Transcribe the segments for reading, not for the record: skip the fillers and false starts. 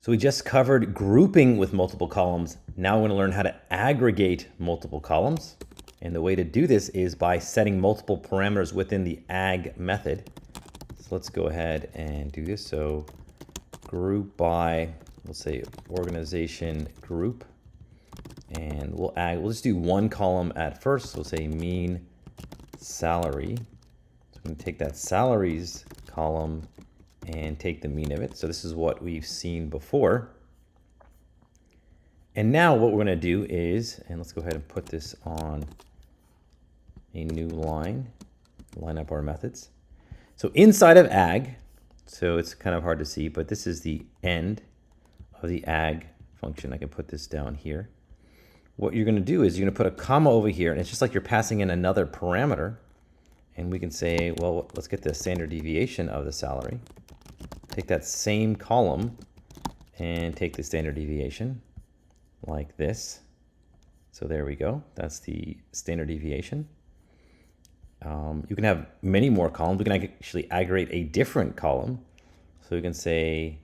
So we just covered grouping with multiple columns. Now we're going to learn how to aggregate multiple columns. And the way to do this is by setting multiple parameters within the agg method. So let's go ahead and do this. So group by, let's say organization group. And we'll just do one column at first. So we'll say mean salary. So I'm going to take that salaries column and take the mean of it. So this is what we've seen before. And now what we're going to do is, and let's go ahead and put this on a new line up our methods. So inside of agg, so it's kind of hard to see, but this is the end of the agg function. I can put this down here. What you're going to do is you're going to put a comma over here, and it's just like you're passing in another parameter. And we can say, well, let's get the standard deviation of the salary. Take that same column and take the standard deviation like this. So there we go. That's the standard deviation. You can have many more columns. We can actually aggregate a different column. So we can say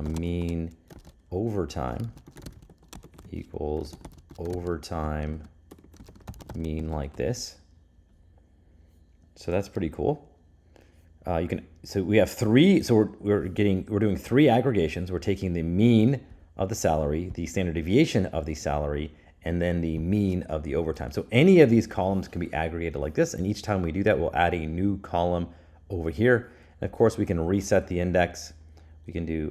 mean overtime equals overtime mean like this. So that's pretty cool. So we have three, so we're doing three aggregations. We're taking the mean of the salary, the standard deviation of the salary, and then the mean of the overtime. So any of these columns can be aggregated like this, and each time we do that, we'll add a new column over here. And of course, we can reset the index. We can do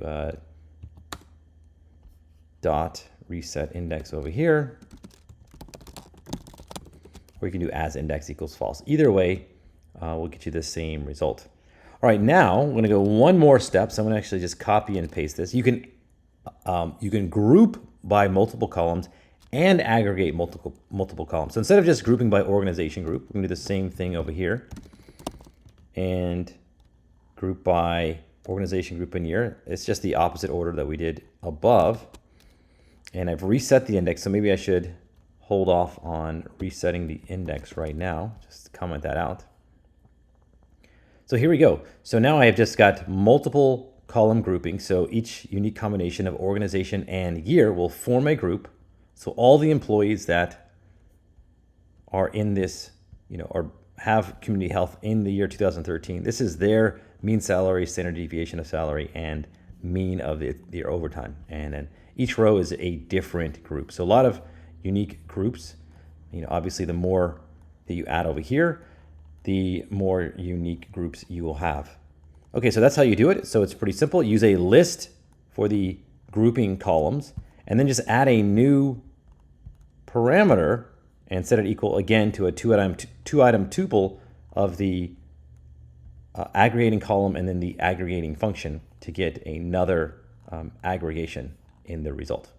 dot reset index over here, or you can do as index equals false. Either way, will get you the same result. All right, now I'm going to go one more step. So I'm going to actually just copy and paste this. You can group by multiple columns and aggregate multiple columns. So instead of just grouping by organization group, we're going to do the same thing over here and group by organization group in year. It's just the opposite order that we did above. And I've reset the index, so maybe I should hold off on resetting the index right now. Just comment that out. So here we go. So now I have just got multiple column grouping. So each unique combination of organization and year will form a group. So all the employees that are in this, or have community health in the year 2013, this is their mean salary, standard deviation of salary, and mean of their overtime. And then each row is a different group. So a lot of unique groups. Obviously the more that you add over here, the more unique groups you will have. Okay, so that's how you do it. So it's pretty simple. Use a list for the grouping columns, and then just add a new parameter and set it equal again to a two-item tuple of the aggregating column and then the aggregating function to get another aggregation in the result.